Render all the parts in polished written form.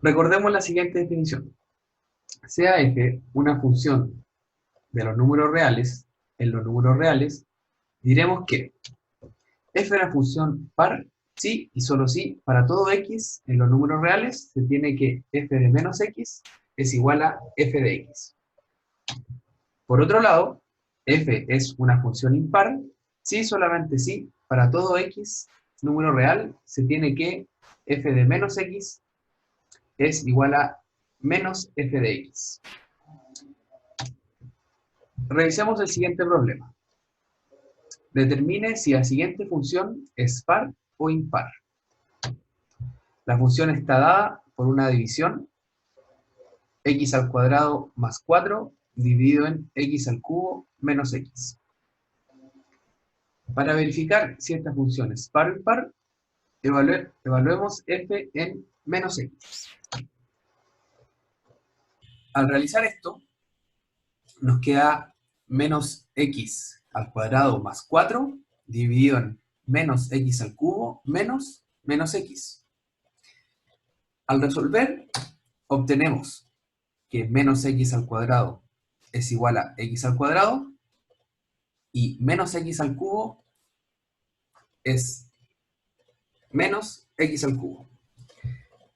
Recordemos la siguiente definición. Sea f una función de los números reales, en los números reales, diremos que f es una función par si y solo si para todo x en los números reales se tiene que f de menos x es igual a f de x. Por otro lado, f es una función impar si solamente si para todo x número real se tiene que f de menos x es igual a menos f de x. Revisemos el siguiente problema. Determine si la siguiente función es par o impar. La función está dada por una división, x al cuadrado más 4 dividido en x al cubo menos x. Para verificar si esta función es par o impar, evaluemos f en menos x. Al realizar esto, nos queda menos x al cuadrado más 4 dividido en menos x al cubo menos menos x. Al resolver, obtenemos que menos x al cuadrado es igual a x al cuadrado y menos x al cubo es menos x al cubo.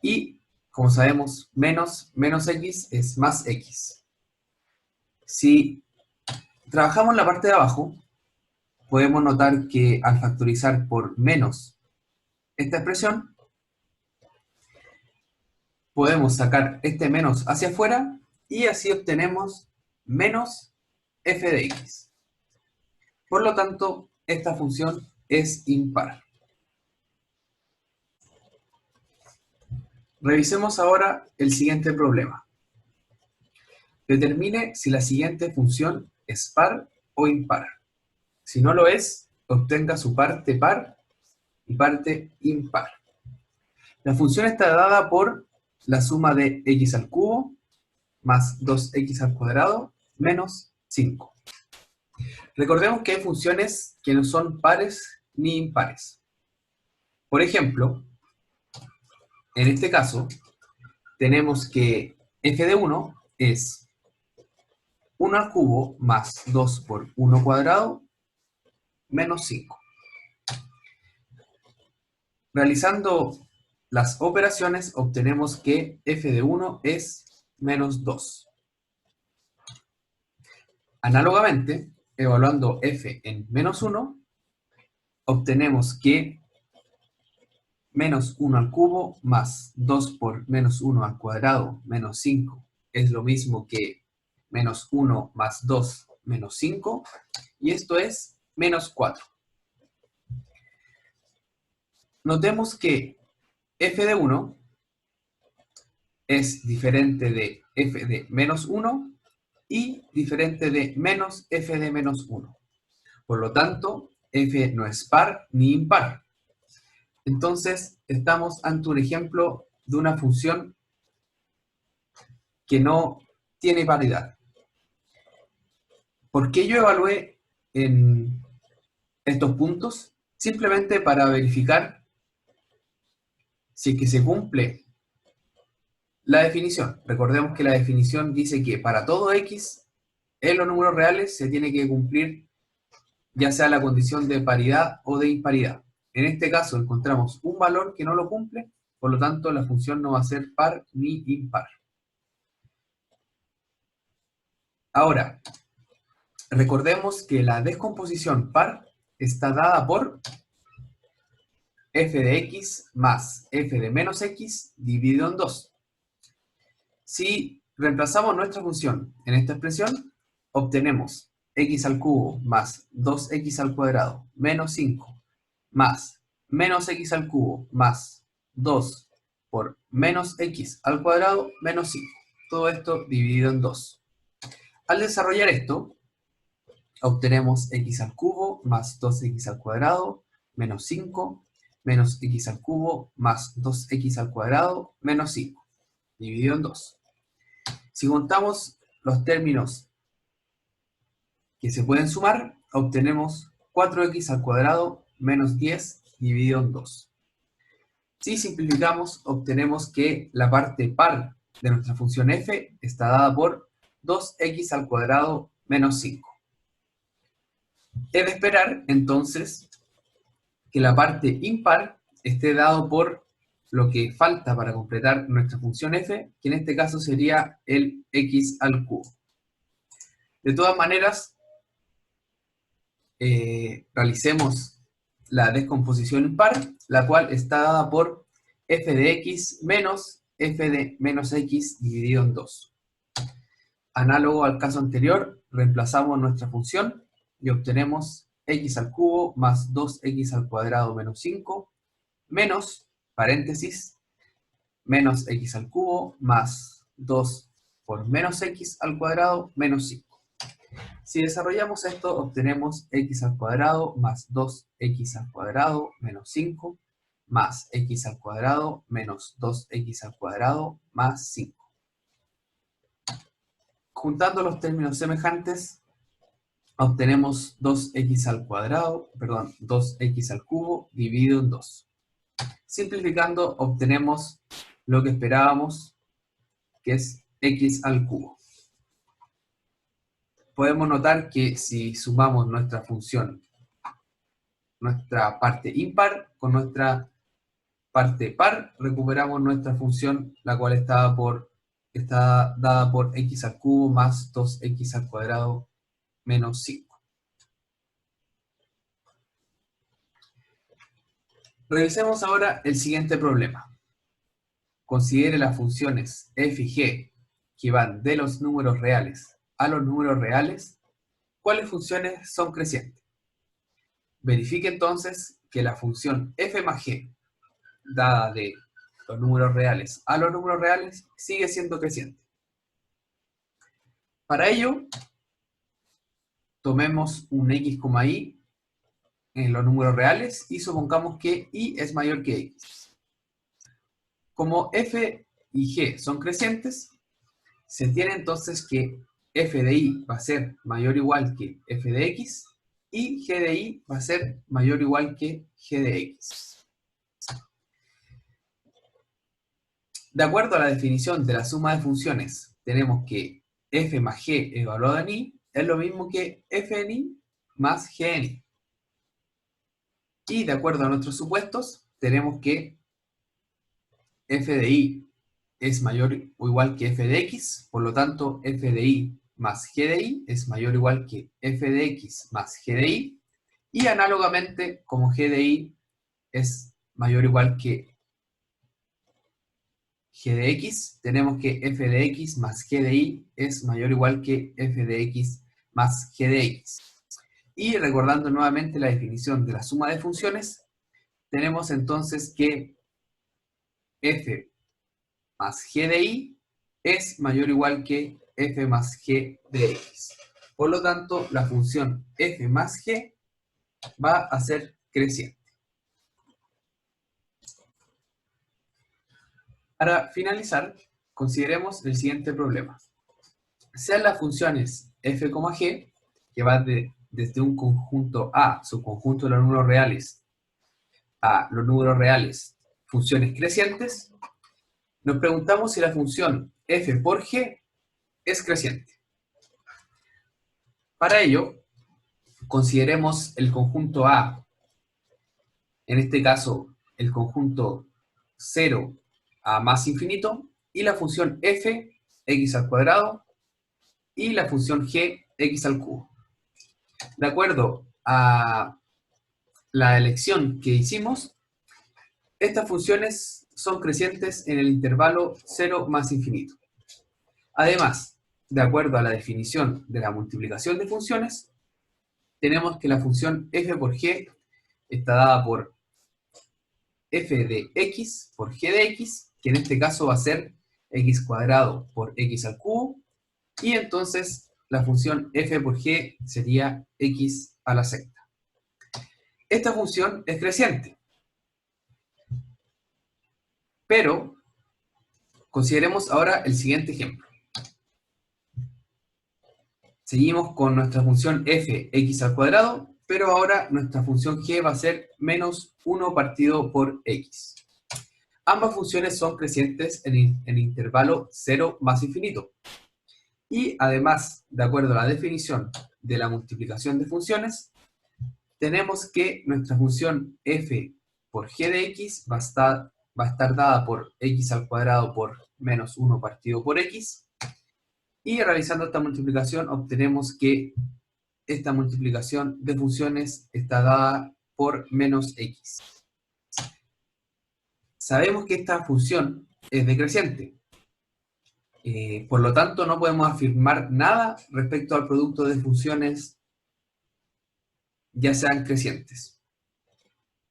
Y, como sabemos, menos x es más x. Si trabajamos la parte de abajo, podemos notar que al factorizar por menos esta expresión, podemos sacar este menos hacia afuera y así obtenemos menos f de x. Por lo tanto, esta función es impar. Revisemos ahora el siguiente problema. Determine si la siguiente función es par o impar. Si no lo es, obtenga su parte par y parte impar. La función está dada por la suma de x al cubo más 2x al cuadrado menos 5. Recordemos que hay funciones que no son pares ni impares. Por ejemplo, en este caso, tenemos que f de 1 es 1 al cubo más 2 por 1 cuadrado menos 5. Realizando las operaciones obtenemos que f de 1 es menos 2. Análogamente, evaluando f en menos 1, obtenemos que menos 1 al cubo más 2 por menos 1 al cuadrado menos 5 es lo mismo que menos 1 más 2 menos 5, y esto es menos 4. Notemos que f de 1 es diferente de f de menos 1 y diferente de menos f de menos 1. Por lo tanto, f no es par ni impar. Entonces, estamos ante un ejemplo de una función que no tiene paridad. ¿Por qué yo evalué en estos puntos? Simplemente para verificar si es que se cumple la definición. Recordemos que la definición dice que para todo x en los números reales se tiene que cumplir ya sea la condición de paridad o de imparidad. En este caso encontramos un valor que no lo cumple, por lo tanto la función no va a ser par ni impar. Ahora, recordemos que la descomposición par está dada por f de x más f de menos x dividido en 2. Si reemplazamos nuestra función en esta expresión, obtenemos x al cubo más 2x al cuadrado menos 5 más menos x al cubo más 2 por menos x al cuadrado menos 5. Todo esto dividido en 2. Al desarrollar esto, obtenemos x al cubo más 2x al cuadrado menos 5 menos x al cubo más 2x al cuadrado menos 5, dividido en 2. Si contamos los términos que se pueden sumar, obtenemos 4x al cuadrado menos 10 dividido en 2. Si simplificamos, obtenemos que la parte par de nuestra función f está dada por 2x al cuadrado menos 5. Es de esperar, entonces, que la parte impar esté dado por lo que falta para completar nuestra función f, que en este caso sería el x al cubo. De todas maneras, realicemos la descomposición impar, la cual está dada por f de x menos f de menos x dividido en 2. Análogo al caso anterior, reemplazamos nuestra función y obtenemos x al cubo más 2x al cuadrado menos 5 menos, paréntesis, menos x al cubo más 2 por menos x al cuadrado menos 5. Si desarrollamos esto, obtenemos x al cuadrado más 2x al cuadrado menos 5 más x al cuadrado menos 2x al cuadrado más 5. Juntando los términos semejantes, obtenemos 2x al cuadrado, perdón, 2x al cubo dividido en 2. Simplificando, obtenemos lo que esperábamos, que es x al cubo. Podemos notar que si sumamos nuestra función, nuestra parte impar con nuestra parte par, recuperamos nuestra función, la cual está dada por x al cubo más 2x al cuadrado menos 5. Revisemos ahora el siguiente problema. Considere las funciones f y g que van de los números reales a los números reales. ¿Cuáles funciones son crecientes? Verifique entonces que la función f más g, dada de los números reales a los números reales, sigue siendo creciente. Para ello, tomemos un x, y en los números reales y supongamos que y es mayor que x. Como f y g son crecientes, se tiene entonces que f de y va a ser mayor o igual que f de x y g de y va a ser mayor o igual que g de x. De acuerdo a la definición de la suma de funciones, tenemos que f más g evaluado en y es lo mismo que f en y más g en y. Y de acuerdo a nuestros supuestos, tenemos que f de y es mayor o igual que f de x, por lo tanto f de y más g de y es mayor o igual que f de x más g de y, y análogamente, como g de y es mayor o igual que g de x, tenemos que f de x más g de y es mayor o igual que f de x más g de x. Y recordando nuevamente la definición de la suma de funciones, tenemos entonces que f más g de y es mayor o igual que f más g de x. Por lo tanto, la función f más g va a ser creciente. Para finalizar, consideremos el siguiente problema. Sean las funciones f, g, que va desde un conjunto A, subconjunto de los números reales, a los números reales, funciones crecientes, nos preguntamos si la función f por g es creciente. Para ello, consideremos el conjunto A, en este caso el conjunto 0 a más infinito, y la función f, x al cuadrado, y la función g, x al cubo. De acuerdo a la elección que hicimos, estas funciones son crecientes en el intervalo 0 más infinito. Además, de acuerdo a la definición de la multiplicación de funciones, tenemos que la función f por g está dada por f de x por g de x, que en este caso va a ser x cuadrado por x al cubo, y entonces la función f por g sería x a la sexta. Esta función es creciente, pero consideremos ahora el siguiente ejemplo. Seguimos con nuestra función f, x al cuadrado, pero ahora nuestra función g va a ser menos 1 partido por x. Ambas funciones son crecientes en intervalo 0 más infinito. Y además, de acuerdo a la definición de la multiplicación de funciones, tenemos que nuestra función f por g de x va a estar dada por x al cuadrado por menos 1 partido por x. Y realizando esta multiplicación obtenemos que esta multiplicación de funciones está dada por menos x. Sabemos que esta función es decreciente. Por lo tanto, no podemos afirmar nada respecto al producto de funciones ya sean crecientes.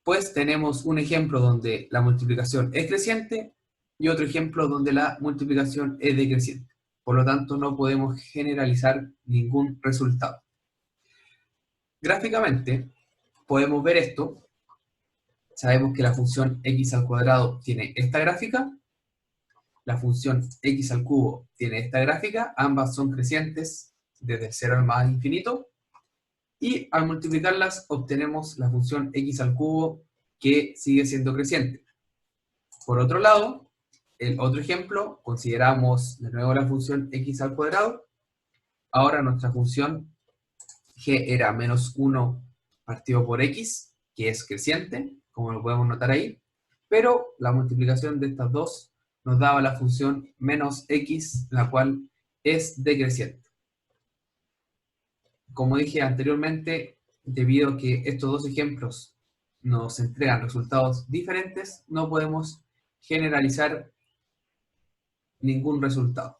Pues tenemos un ejemplo donde la multiplicación es creciente y otro ejemplo donde la multiplicación es decreciente. Por lo tanto, no podemos generalizar ningún resultado. Gráficamente, podemos ver esto. Sabemos que la función x al cuadrado tiene esta gráfica, la función x al cubo tiene esta gráfica, ambas son crecientes desde 0 al más infinito, y al multiplicarlas obtenemos la función x al cubo que sigue siendo creciente. Por otro lado, el otro ejemplo, consideramos de nuevo la función x al cuadrado. Ahora nuestra función g era menos 1 partido por x, que es creciente, como lo podemos notar ahí, pero la multiplicación de estas dos nos daba la función menos x, la cual es decreciente. Como dije anteriormente, debido a que estos dos ejemplos nos entregan resultados diferentes, no podemos generalizar ningún resultado.